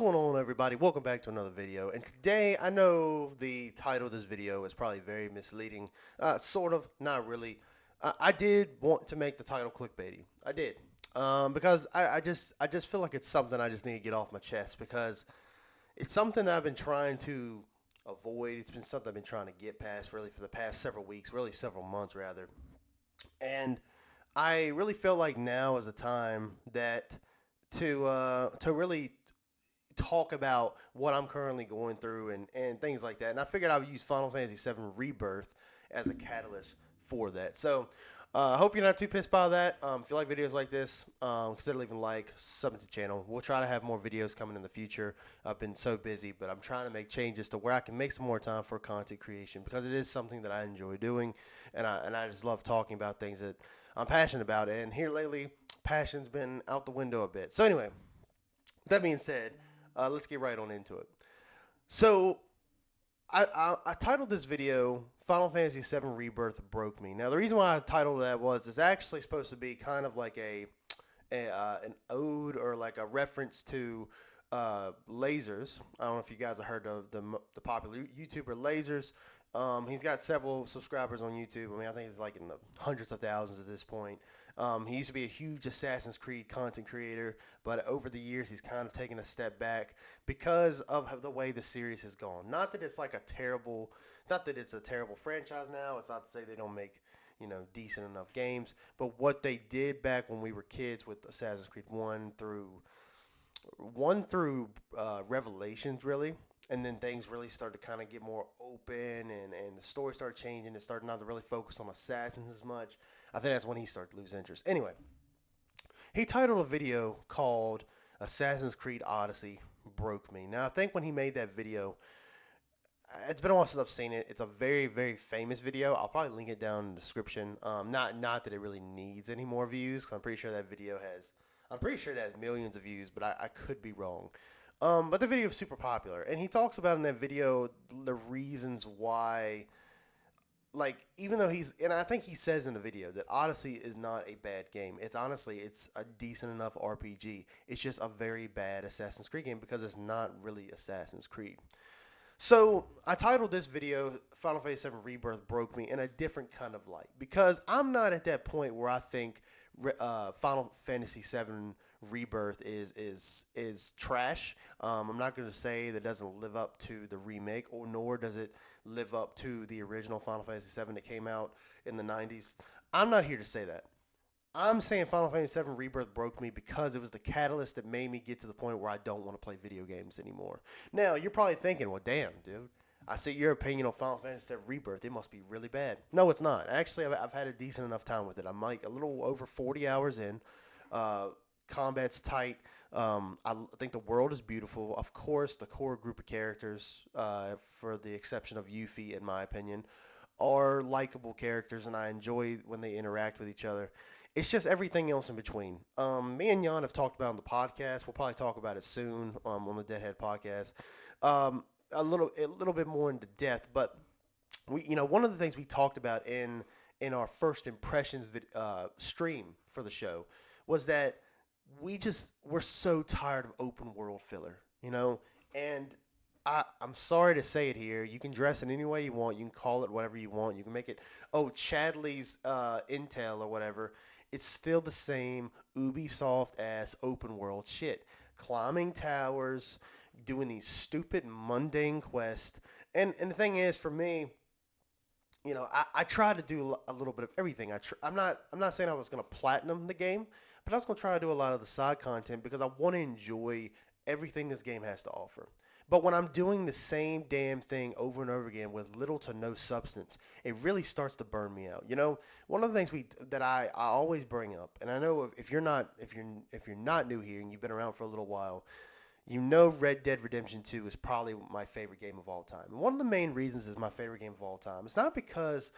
going on, everybody? Welcome back to another video. And today, I know the title of this video is probably very misleading. Sort of, not really. I did want to make the title clickbaity. I did. Because I just feel like it's something I just need to get off my chest because it's something that I've been trying to avoid. It's been something I've been trying to get past really for the past several weeks, really several months rather. And I really feel like now is a time that to really talk about what I'm currently going through and things like that. And I figured I would use Final Fantasy VII Rebirth as a catalyst for that. So I hope you're not too pissed by that. If you like videos like this, consider leaving a like, sub to the channel. We'll try to have more videos coming in the future. I've been so busy, but I'm trying to make changes to where I can make some more time for content creation because it is something that I enjoy doing, and I just love talking about things that I'm passionate about. And here lately, passion's been out the window a bit. So anyway, that being said, let's get right on into it. So I titled this video Final Fantasy VII Rebirth Broke Me. Now the reason why I titled that was it's actually supposed to be kind of like an ode or like a reference to Lasers. I don't know if you guys have heard of the popular YouTuber Lasers. He's got several subscribers on YouTube. I mean, I think he's like in the hundreds of thousands at this point. He used to be a huge Assassin's Creed content creator, but over the years he's kind of taken a step back because of the way the series has gone. Not that it's like not that it's a terrible franchise now. It's not to say they don't make decent enough games, but what they did back when we were kids with Assassin's Creed one through Revelations really. And then things really started to kind of get more open, and the story started changing. It started not to really focus on assassins as much. I think that's when he started to lose interest. Anyway, he titled a video called Assassin's Creed Odyssey Broke Me. Now, I think when he made that video, it's been a while since I've seen it. It's a very, very famous video. I'll probably link it down in the description. Not that it really needs any more views, because I'm pretty sure it has millions of views, but I could be wrong. But the video is super popular, and he talks about in that video the reasons why, like, even though and I think he says in the video that Odyssey is not a bad game. It's a decent enough RPG. It's just a very bad Assassin's Creed game because it's not really Assassin's Creed. So I titled this video Final Fantasy VII Rebirth Broke Me in a different kind of light because I'm not at that point where I think Final Fantasy VII Rebirth is trash. I'm not going to say that it doesn't live up to the remake, or nor does it live up to the original Final Fantasy VII that came out in the 90s. I'm not here to say that. I'm saying Final Fantasy VII Rebirth broke me because it was the catalyst that made me get to the point where I don't want to play video games anymore. Now, you're probably thinking, well, damn, dude. I see your opinion on Final Fantasy VII Rebirth. It must be really bad. No, it's not. Actually, I've had a decent enough time with it. I'm like a little over 40 hours in. Combat's tight. I think the world is beautiful. Of course, the core group of characters, for the exception of Yuffie, in my opinion, are likable characters, and I enjoy when they interact with each other. It's just everything else in between. Me and Jan have talked about it on the podcast. We'll probably talk about it soon on the Deadhead podcast. A little bit more into depth, but one of the things we talked about in our first impressions stream for the show was that we're so tired of open world filler, and I'm sorry to say it here. You can dress it any way you want. You can call it whatever you want. You can make it, Chadley's Intel or whatever. It's still the same Ubisoft ass open world shit. Climbing towers, doing these stupid mundane quests. And the thing is, for me, I try to do a little bit of everything. I'm not saying I was going to platinum the game, but I was going to try to do a lot of the side content because I want to enjoy everything this game has to offer. But when I'm doing the same damn thing over and over again with little to no substance, it really starts to burn me out. One of the things that I always bring up, and I know if you're not new here and you've been around for a little while, Red Dead Redemption 2 is probably my favorite game of all time. And one of the main reasons it's my favorite game of all time. It's not because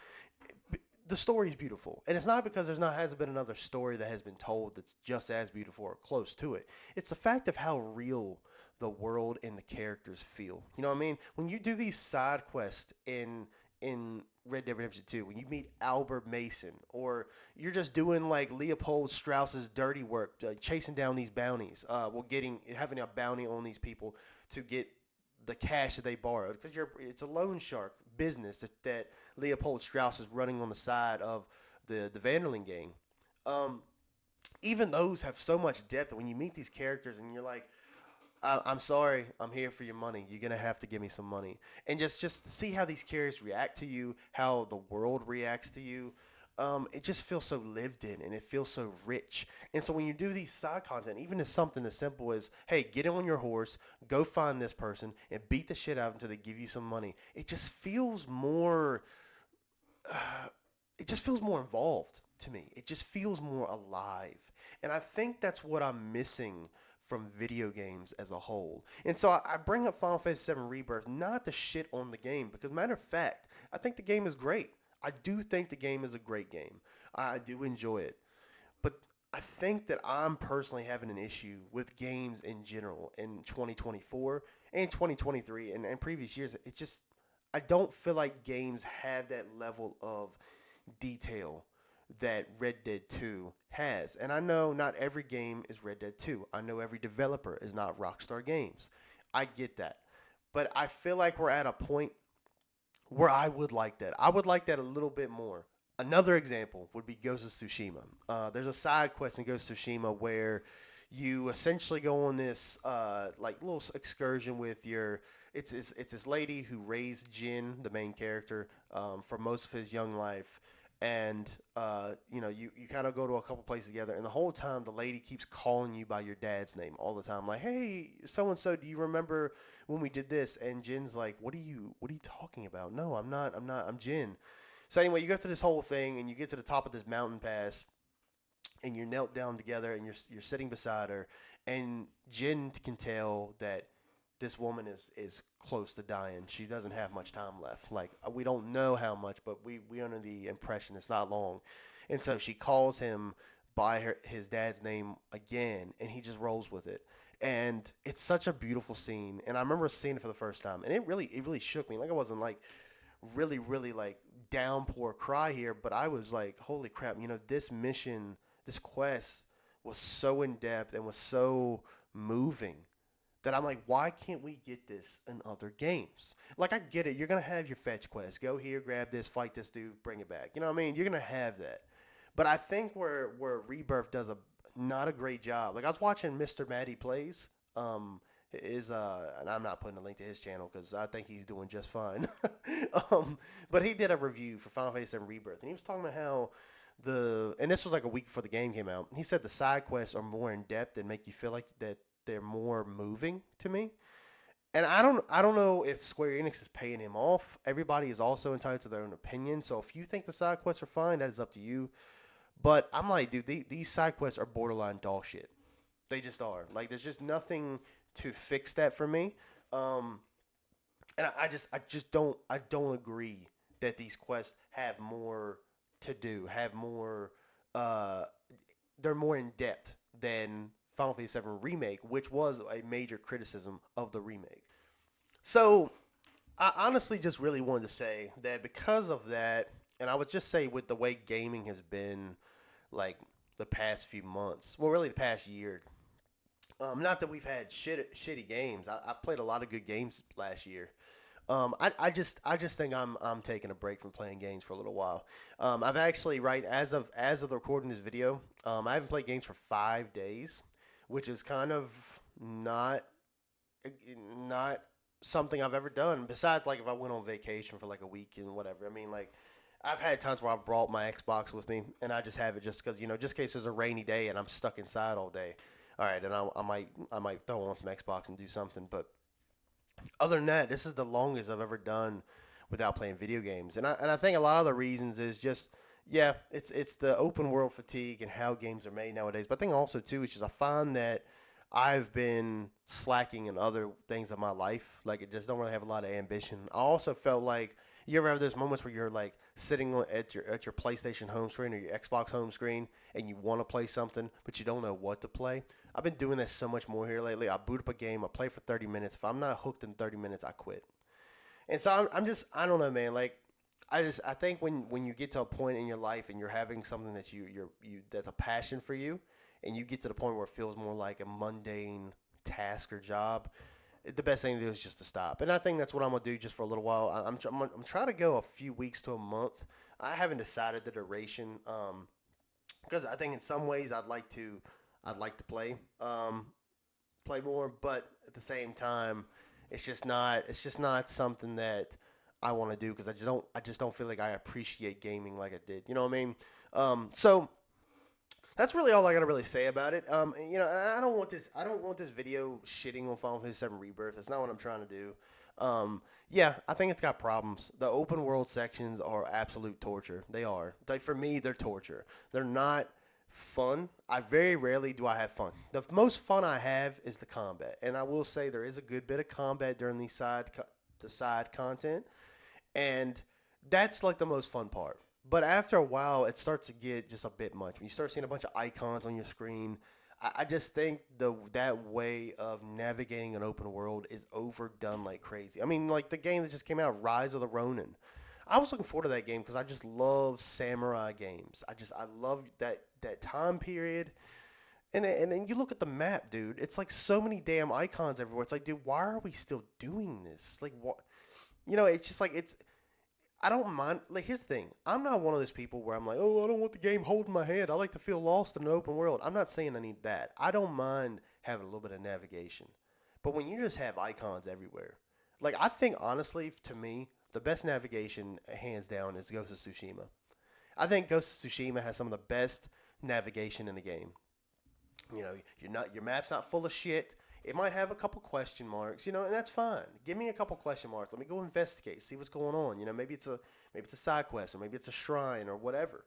the story is beautiful, and it's not because hasn't been another story that has been told that's just as beautiful or close to it. It's the fact of how real the world and the characters feel. You know what I mean? When you do these side quests in in Red Dead Redemption 2, when you meet Albert Mason, or you're just doing like Leopold Strauss's dirty work, chasing down these bounties, having a bounty on these people to get the cash that they borrowed, because it's a loan shark business that Leopold Strauss is running on the side of the Vanderlyn gang. Um, Even those have so much depth that when you meet these characters and you're like, I'm sorry, I'm here for your money. You're gonna have to give me some money, and just see how these characters react to you, how the world reacts to you. It just feels so lived in, and it feels so rich. And so when you do these side content, even as something as simple as, hey, get on your horse, go find this person, and beat the shit out of them until they give you some money, it just feels more. It just feels more involved to me. It just feels more alive. And I think that's what I'm missing from video games as a whole. And so I bring up Final Fantasy 7 Rebirth not to shit on the game, because matter of fact, I think the game is great. I do think the game is a great game. I do enjoy it. But I think that I'm personally having an issue with games in general in 2024 and 2023 and previous years. It just, I don't feel like games have that level of detail that Red Dead 2 has. And I know not every game is Red Dead 2. I know every developer is not Rockstar Games. I get that. But I feel like we're at a point where I would like that. I would like that a little bit more. Another example would be Ghost of Tsushima. There's a side quest in Ghost of Tsushima where you essentially go on this like little excursion with it's this lady who raised Jin, the main character, for most of his young life. And you kind of go to a couple places together, and the whole time the lady keeps calling you by your dad's name all the time, like, hey, so and so, do you remember when we did this? And Jin's like, what are you talking about? No, I'm Jin. So anyway, you go through this whole thing, and you get to the top of this mountain pass, and you're knelt down together, and you're sitting beside her, and Jin can tell that this woman is close to dying. She doesn't have much time left. Like, we don't know how much, but we under the impression it's not long. And so she calls him by his dad's name again, and he just rolls with it. And it's such a beautiful scene. And I remember seeing it for the first time, and it really shook me. Like, I wasn't like really like downpour cry here, but I was like, holy crap, this mission, this quest was so in depth and was so moving that I'm like, why can't we get this in other games? Like, I get it. You're going to have your fetch quest. Go here, grab this, fight this dude, bring it back. You know what I mean? You're going to have that. But I think where Rebirth does not a great job. Like, I was watching Mr. Matty Plays. And I'm not putting a link to his channel because I think he's doing just fine. But he did a review for Final Fantasy 7 Rebirth. And he was talking about how and this was like a week before the game came out. He said the side quests are more in depth and make you feel like that they're more moving to me. And I don't know if Square Enix is paying him off. Everybody is also entitled to their own opinion. So if you think the side quests are fine, that is up to you. But I'm like, dude, these side quests are borderline dog shit. They just are. Like, there's just nothing to fix that for me. And I just don't agree that these quests have more to do, have more. They're more in depth than Final Fantasy 7 Remake, which was a major criticism of the remake. So I honestly just really wanted to say that because of that, and I would just say with the way gaming has been, like, the past few months, well, really the past year. Not that we've had shitty games. I've played a lot of good games last year. I just think I'm taking a break from playing games for a little while. I've actually, right as of the recording this video, I haven't played games for 5 days, which is kind of not something I've ever done. Besides, like, if I went on vacation for like a week and whatever. I mean, like, I've had times where I've brought my Xbox with me and I just have it just because, just in case there's a rainy day and I'm stuck inside all day. All right, and I might throw on some Xbox and do something. But other than that, this is the longest I've ever done without playing video games. And I think a lot of the reasons is just, yeah, it's the open world fatigue and how games are made nowadays. But I think also, too, is just I find that I've been slacking in other things of my life. Like, I just don't really have a lot of ambition. I also felt like, you ever have those moments where you're like sitting at your PlayStation home screen or your Xbox home screen and you want to play something, but you don't know what to play? I've been doing this so much more here lately. I boot up a game, I play for 30 minutes. If I'm not hooked in 30 minutes, I quit. And so I don't know, man. Like, I think when you get to a point in your life and you're having something that you that's a passion for you, and you get to the point where it feels more like a mundane task or job, the best thing to do is just to stop. And I think that's what I'm gonna do just for a little while. I'm trying to go a few weeks to a month. I haven't decided the duration, because I think in some ways I'd like to play more, but at the same time, it's just not something that I want to do because I just don't feel like I appreciate gaming like I did. You know what I mean? So that's really all I gotta really say about it. You know, and I don't want this video shitting on Final Fantasy VII Rebirth. That's not what I'm trying to do. Yeah, I think it's got problems. The open world sections are absolute torture. They are. Like for me, they're torture. They're not fun. I very rarely do I have fun. The most fun I have is the combat, and I will say there is a good bit of combat during the side content, and that's like the most fun part. But after a while, it starts to get just a bit much. When you start seeing a bunch of icons on your screen, I just think that way of navigating an open world is overdone like crazy. I mean, like the game that just came out, Rise of the Ronin. I was looking forward to that game because I just love samurai games. I love that time period. And then you look at the map, dude. It's like so many damn icons everywhere. It's like, dude, why are we still doing this? Like, what? You know, it's just like it's. I don't mind. Like, here's the thing. I'm not one of those people where I'm like, oh, I don't want the game holding my hand. I like to feel lost in an open world. I'm not saying I need that. I don't mind having a little bit of navigation. But when you just have icons everywhere, like, I think, honestly, to me, the best navigation, hands down, is Ghost of Tsushima. I think Ghost of Tsushima has some of the best navigation in the game. You know, your map's not full of shit. It might have a couple question marks, you know, and that's fine. Give me a couple question marks. Let me go investigate, see what's going on. You know, maybe it's a side quest or maybe it's a shrine or whatever.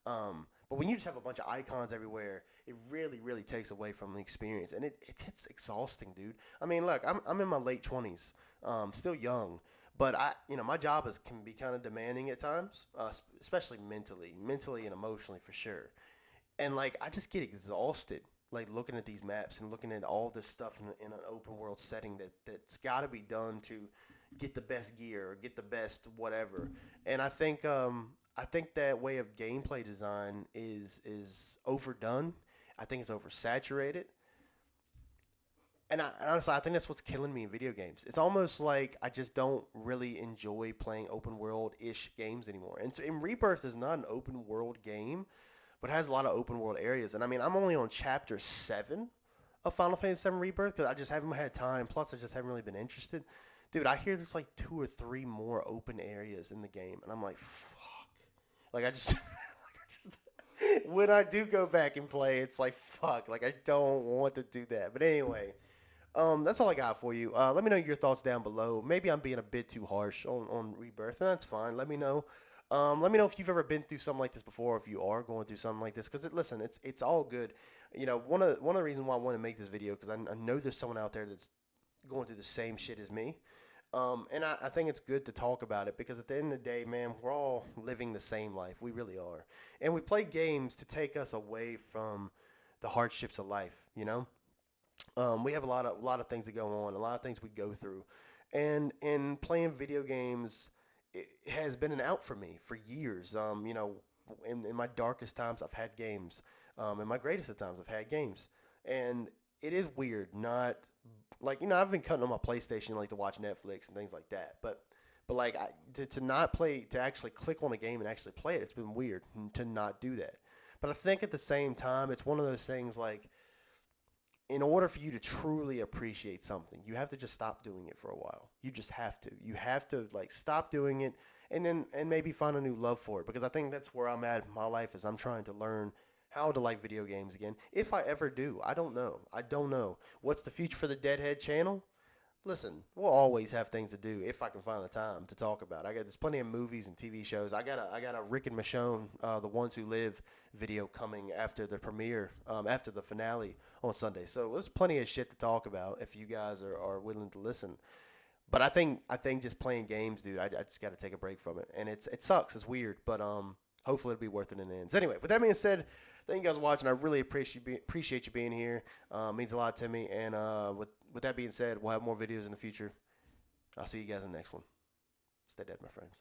But when you just have a bunch of icons everywhere, it really takes away from the experience, and it's exhausting, dude. I mean, look, I'm in my late 20s, still young, but my job can be kind of demanding at times, especially mentally and emotionally for sure. And like I just get exhausted like looking at these maps and looking at all this stuff in an open world setting that's got to be done to get the best gear or get the best whatever. And I think that way of gameplay design is overdone. I think it's oversaturated. And honestly, I think that's what's killing me in video games. It's almost like I just don't really enjoy playing open world ish games anymore. And so, and Rebirth is not an open world game, but it has a lot of open world areas. And I mean, I'm only on chapter 7 of Final Fantasy VII Rebirth because I just haven't had time. Plus, I just haven't really been interested. Dude, I hear there's like 2 or 3 more open areas in the game, and I'm like, fuck. Like I just, like I just, when I do go back and play, it's like fuck. Like I don't want to do that. But anyway, that's all I got for you. Let me know your thoughts down below. Maybe I'm being a bit too harsh on Rebirth, and that's fine. Let me know. Let me know if you've ever been through something like this before, if you are going through something like this. Because listen, it's all good. You know, one of the reasons why I want to make this video because I know there's someone out there that's going through the same shit as me. And I think it's good to talk about it because at the end of the day, man, we're all living the same life. We really are. And we play games to take us away from the hardships of life, you know? We have a lot of things that go on, a lot of things we go through. And in playing video games, it has been an out for me for years. You know, in my darkest times, I've had games. In my greatest of times, I've had games. And it is weird not like I've been cutting on my PlayStation like to watch Netflix and things like that. But like to not play to actually click on a game and actually play it, it's been weird to not do that. But I think at the same time, it's one of those things like in order for you to truly appreciate something, you have to just stop doing it for a while. You just have to. You have to like stop doing it and maybe find a new love for it because I think that's where I'm at in my life is I'm trying to learn how to like video games again. If I ever do, I don't know. I don't know. What's the future for the Deadhead channel? Listen, we'll always have things to do if I can find the time to talk about. There's plenty of movies and TV shows. I got a Rick and Michonne, The Ones Who Live video coming after the premiere, after the finale on Sunday. So there's plenty of shit to talk about if you guys are willing to listen. But I think just playing games, dude, I just got to take a break from it, and it sucks. It's weird, but hopefully it'll be worth it in the end. So anyway, with that being said, thank you guys for watching. I really appreciate you being here. It means a lot to me. And with that being said, we'll have more videos in the future. I'll see you guys in the next one. Stay dead, my friends.